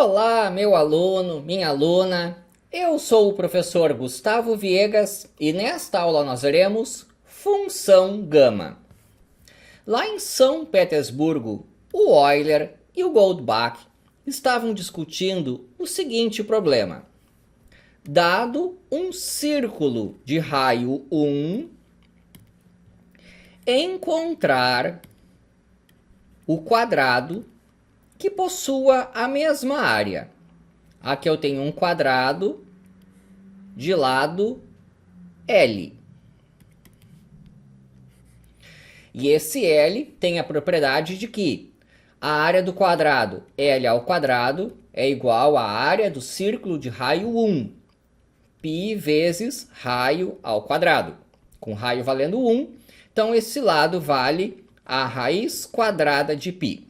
Olá, meu aluno, minha aluna. Eu sou o professor Gustavo Viegas e nesta aula nós veremos função gama. Lá em São Petersburgo, o Euler e o Goldbach estavam discutindo o seguinte problema. Dado um círculo de raio 1, encontrar o quadrado que possua a mesma área. Aqui eu tenho um quadrado de lado L. E esse L tem a propriedade de que a área do quadrado L ao quadrado é igual à área do círculo de raio 1. Π vezes raio ao quadrado. Com raio valendo 1, então esse lado vale a raiz quadrada de π.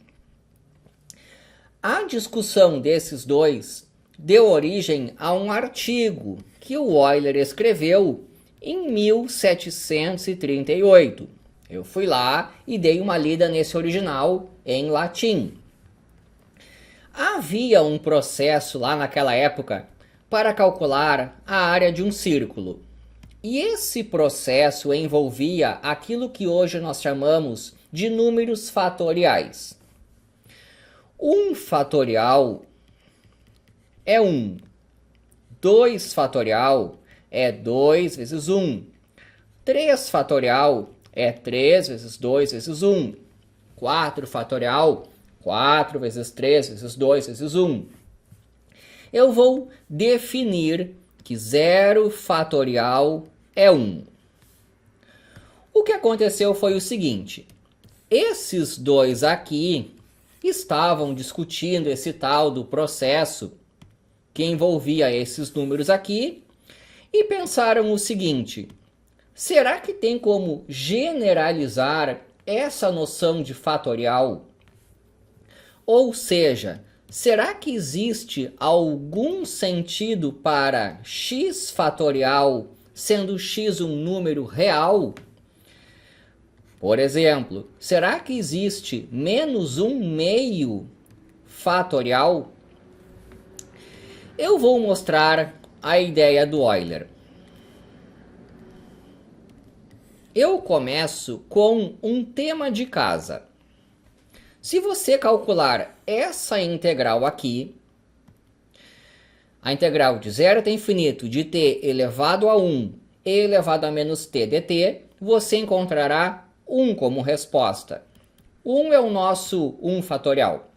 A discussão desses dois deu origem a um artigo que o Euler escreveu em 1738. Eu fui lá e dei uma lida nesse original em latim. Havia um processo lá naquela época para calcular a área de um círculo. E esse processo envolvia aquilo que hoje nós chamamos de números fatoriais. 1 fatorial é 1. 2 fatorial é 2 vezes 1. 3 fatorial é 3 vezes 2 vezes 1. 4 fatorial, 4 vezes 3 vezes 2 vezes 1. Eu vou definir que 0 fatorial é 1. O que aconteceu foi o seguinte. Esses dois aqui estavam discutindo esse tal do processo que envolvia esses números aqui e pensaram o seguinte: será que tem como generalizar essa noção de fatorial? Ou seja, será que existe algum sentido para x fatorial sendo x um número real? Por exemplo, será que existe menos 1/2 fatorial? Eu vou mostrar a ideia do Euler. Eu começo com um tema de casa. Se você calcular essa integral aqui, a integral de 0 até infinito de t elevado a 1 elevado a menos t dt, você encontrará 1 como resposta. 1 é o nosso 1 fatorial.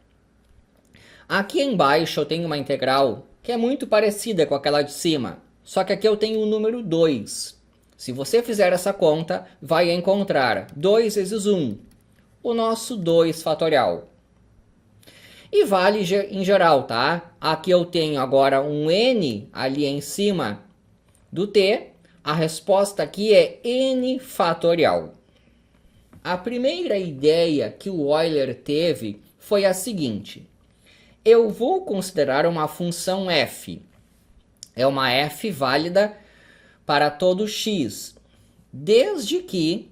Aqui embaixo eu tenho uma integral que é muito parecida com aquela de cima, só que aqui eu tenho o número 2. Se você fizer essa conta, vai encontrar 2 vezes 1, o nosso 2 fatorial. E vale em geral, tá? Aqui eu tenho agora um n ali em cima do t, a resposta aqui é n fatorial. A primeira ideia que o Euler teve foi a seguinte. Eu vou considerar uma função f. É uma f válida para todo x. Desde que,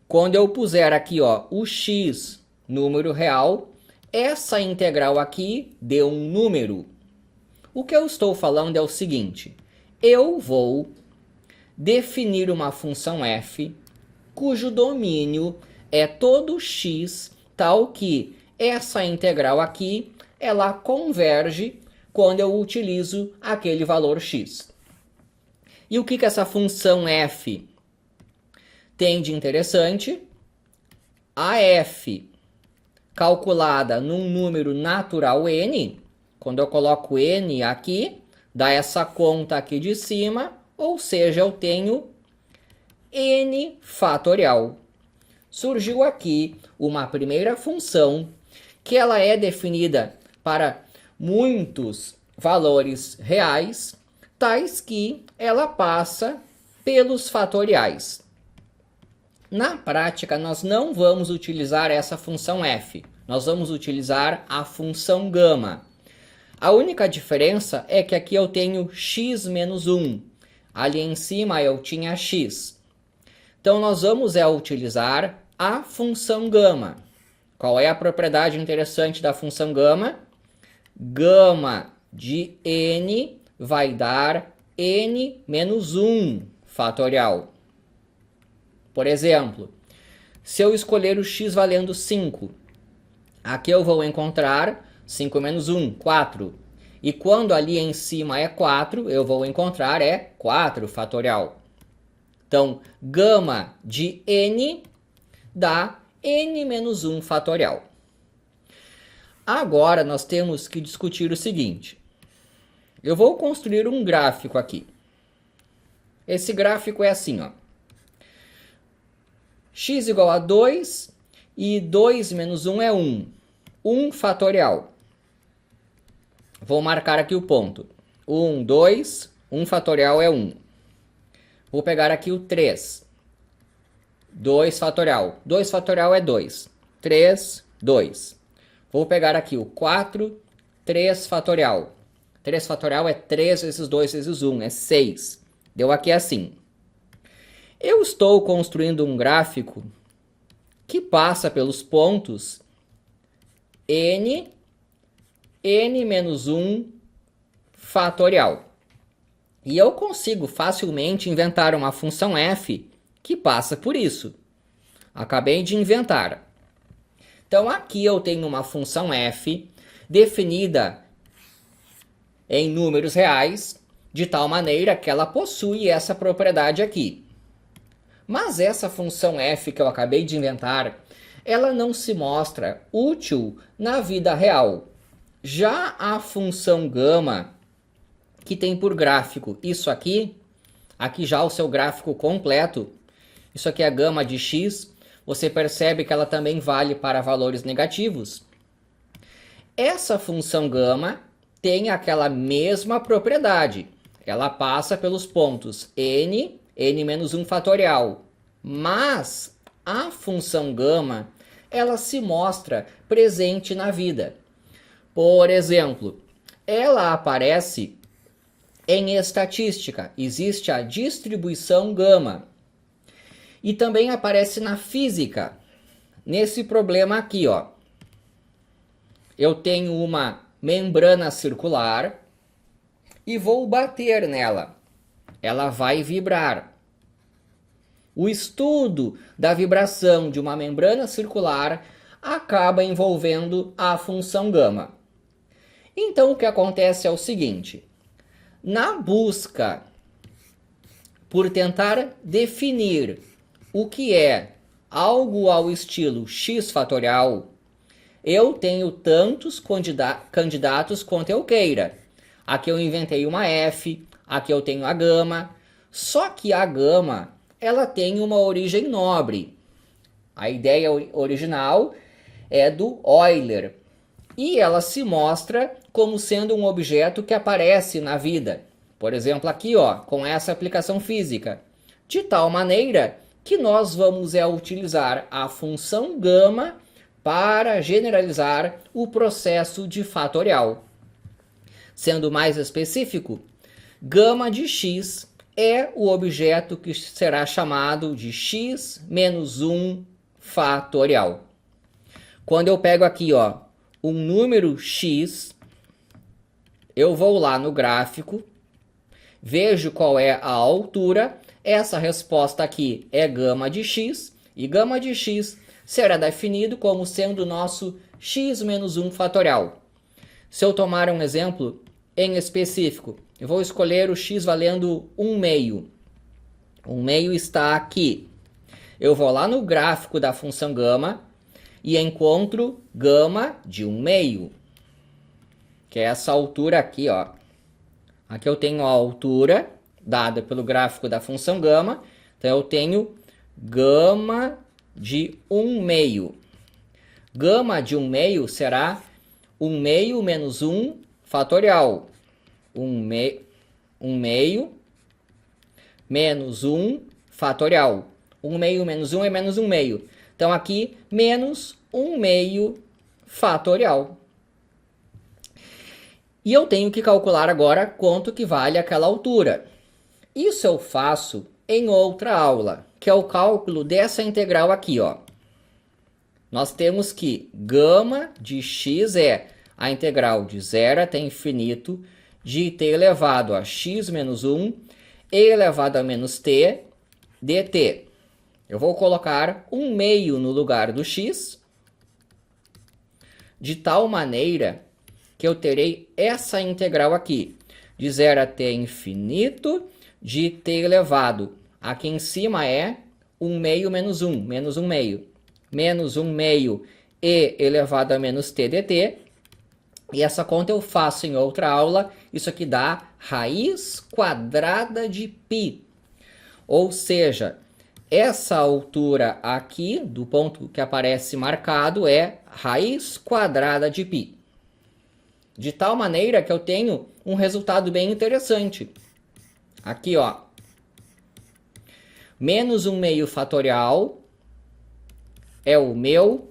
quando eu puser aqui o x, número real, essa integral aqui dê um número. O que eu estou falando é o seguinte. Eu vou definir uma função f cujo domínio é todo x, tal que essa integral aqui, ela converge quando eu utilizo aquele valor x. E o que essa função f tem de interessante? A f calculada num número natural n, quando eu coloco n aqui, dá essa conta aqui de cima, ou seja, eu tenho n fatorial. Surgiu aqui uma primeira função que ela é definida para muitos valores reais, tais que ela passa pelos fatoriais. Na prática, nós não vamos utilizar essa função f, nós vamos utilizar a função gama. A única diferença é que aqui eu tenho x menos 1, ali em cima eu tinha x. Então, nós vamos utilizar a função gama. Qual é a propriedade interessante da função gama? Gama de n vai dar n menos 1 fatorial. Por exemplo, se eu escolher o x valendo 5, aqui eu vou encontrar 5 menos 1, 4. E quando ali em cima é 4, eu vou encontrar 4 fatorial. Então, gama de n dá n menos 1 fatorial. Agora nós temos que discutir o seguinte. Eu vou construir um gráfico aqui. Esse gráfico é assim, ó. X igual a 2 e 2 menos 1 é 1. 1 fatorial. Vou marcar aqui o ponto. 1, 2, 1 fatorial é 1. Vou pegar aqui o 3. 2 fatorial. 2 fatorial é 2. 3, 2. Vou pegar aqui o 4, 3 fatorial. 3 fatorial é 3 vezes 2 vezes 1, é 6. Deu aqui assim. Eu estou construindo um gráfico que passa pelos pontos n menos 1 fatorial. E eu consigo facilmente inventar uma função f que passa por isso. Acabei de inventar. Então aqui eu tenho uma função f definida em números reais, de tal maneira que ela possui essa propriedade aqui. Mas essa função f que eu acabei de inventar, ela não se mostra útil na vida real. Já a função gama, que tem por gráfico isso aqui já o seu gráfico completo, isso aqui é a gama de x, você percebe que ela também vale para valores negativos. Essa função gama tem aquela mesma propriedade. Ela passa pelos pontos n menos 1 fatorial. Mas a função gama, ela se mostra presente na vida. Por exemplo, ela aparece em estatística. Existe a distribuição gama. E também aparece na física. Nesse problema aqui, ó. Eu tenho uma membrana circular e vou bater nela. Ela vai vibrar. O estudo da vibração de uma membrana circular acaba envolvendo a função gama. Então o que acontece é o seguinte. Na busca por tentar definir o que é algo ao estilo x fatorial, eu tenho tantos candidatos quanto eu queira. Aqui eu inventei uma f, aqui eu tenho a gama, só que a gama ela tem uma origem nobre. A ideia original é do Euler. E ela se mostra como sendo um objeto que aparece na vida. Por exemplo, aqui, ó, com essa aplicação física. De tal maneira que nós vamos utilizar a função gama para generalizar o processo de fatorial. Sendo mais específico, gama de x é o objeto que será chamado de x menos 1 fatorial. Quando eu pego aqui, ó, um número x, eu vou lá no gráfico, vejo qual é a altura, essa resposta aqui é gama de x, e gama de x será definido como sendo o nosso x menos 1 fatorial. Se eu tomar um exemplo em específico, eu vou escolher o x valendo 1/2. 1/2 está aqui. Eu vou lá no gráfico da função gama e encontro gama de 1/2, que é essa altura aqui, ó. Aqui eu tenho a altura dada pelo gráfico da função gama, então eu tenho gama de 1/2. Gama de 1/2 será 1/2 menos 1 fatorial. 1/2 menos 1 fatorial. 1/2 menos 1 é menos 1/2. Então aqui, menos 1/2 fatorial. E eu tenho que calcular agora quanto que vale aquela altura. Isso eu faço em outra aula, que é o cálculo dessa integral aqui, ó. Nós temos que gama de x é a integral de 0 até infinito de t elevado a x menos 1 e elevado a menos t dt. Eu vou colocar 1/2 no lugar do x, de tal maneira que eu terei essa integral aqui, de 0 até infinito de t elevado. Aqui em cima é 1/2 menos 1, menos 1/2. Menos 1/2 e elevado a menos t dt. E essa conta eu faço em outra aula. Isso aqui dá raiz quadrada de π. Ou seja, essa altura aqui, do ponto que aparece marcado, é raiz quadrada de π. De tal maneira que eu tenho um resultado bem interessante. Aqui, ó. Menos 1/2 fatorial é o meu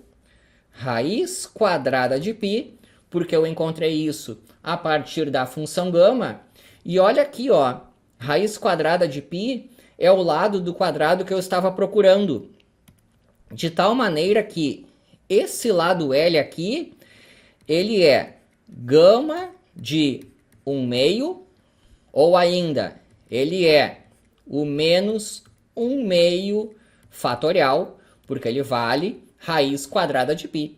raiz quadrada de π, porque eu encontrei isso a partir da função gama. E olha aqui, ó, raiz quadrada de π é o lado do quadrado que eu estava procurando. De tal maneira que esse lado L aqui, ele é gama de 1/2, ou ainda, ele é o menos 1/2 fatorial, porque ele vale raiz quadrada de π.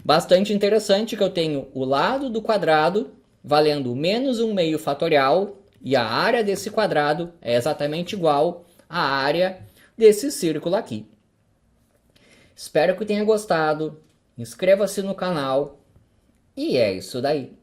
Bastante interessante que eu tenho o lado do quadrado valendo menos 1/2 fatorial e a área desse quadrado é exatamente igual à área desse círculo aqui. Espero que tenha gostado. Inscreva-se no canal e é isso daí.